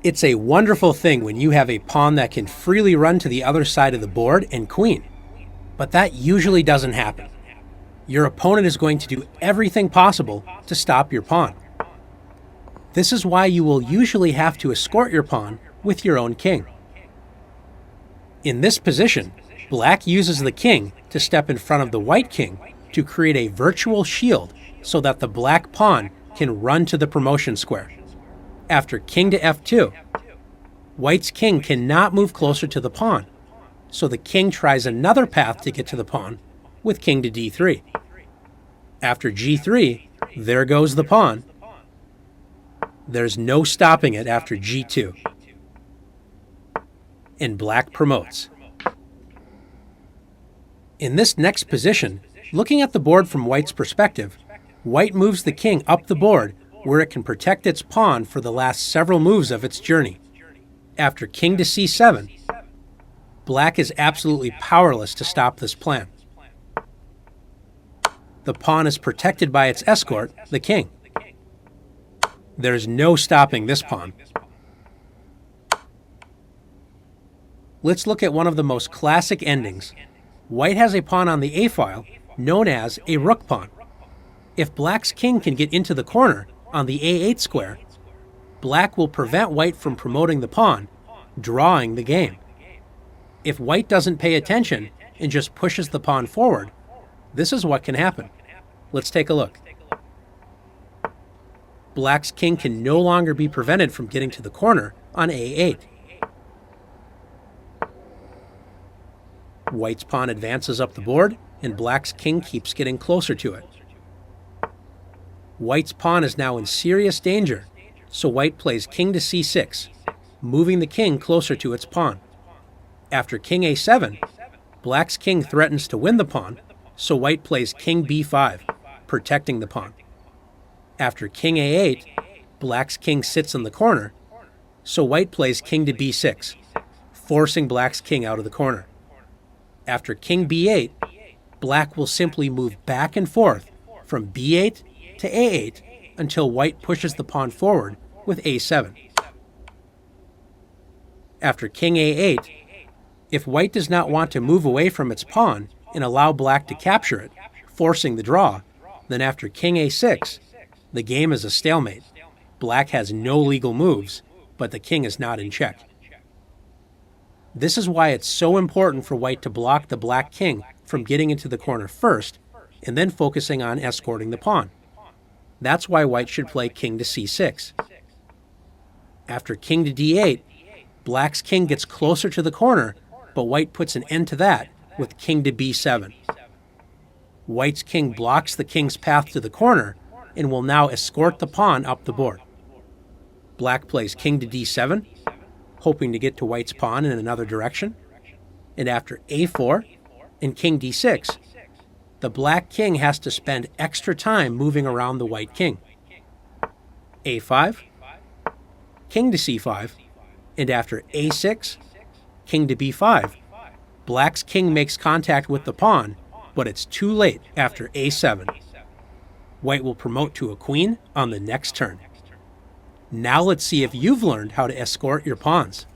It's a wonderful thing when you have a pawn that can freely run to the other side of the board and queen. But that usually doesn't happen. Your opponent is going to do everything possible to stop your pawn. This is why you will usually have to escort your pawn with your own king. In this position, black uses the king to step in front of the white king to create a virtual shield so that the black pawn can run to the promotion square. After king to f2, white's king cannot move closer to the pawn, so the king tries another path to get to the pawn with king to d3. After g3, there goes the pawn. There's no stopping it after g2. And black promotes. In this next position, looking at the board from white's perspective, white moves the king up the board where it can protect its pawn for the last several moves of its journey. After king to c7, black is absolutely powerless to stop this plan. The pawn is protected by its escort, the king. There's no stopping this pawn. Let's look at one of the most classic endings. White has a pawn on the a-file known as a rook pawn. If black's king can get into the corner on the a8 square, black will prevent white from promoting the pawn, drawing the game. If white doesn't pay attention and just pushes the pawn forward, this is what can happen. Let's take a look. Black's king can no longer be prevented from getting to the corner on a8. White's pawn advances up the board, and black's king keeps getting closer to it. White's pawn is now in serious danger, so white plays king to c6, moving the king closer to its pawn. After king a7, black's king threatens to win the pawn, so white plays king b5, protecting the pawn. After king a8, black's king sits in the corner, so white plays king to b6, forcing black's king out of the corner. After king b8, black will simply move back and forth from b8 to a8 until white pushes the pawn forward with a7. After king a8, if white does not want to move away from its pawn and allow black to capture it, forcing the draw, then after king a6, the game is a stalemate. Black has no legal moves, but the king is not in check. This is why it's so important for white to block the black king from getting into the corner first, and then focusing on escorting the pawn. That's why white should play king to c6. After king to d8, black's king gets closer to the corner, but white puts an end to that with king to b7. White's king blocks the king's path to the corner and will now escort the pawn up the board. Black plays king to d7, hoping to get to white's pawn in another direction. And after a4 and king d6, the black king has to spend extra time moving around the white king. a5, king to c5, and after a6, king to b5, black's king makes contact with the pawn, but it's too late after a7. White will promote to a queen on the next turn. Now let's see if you've learned how to escort your pawns.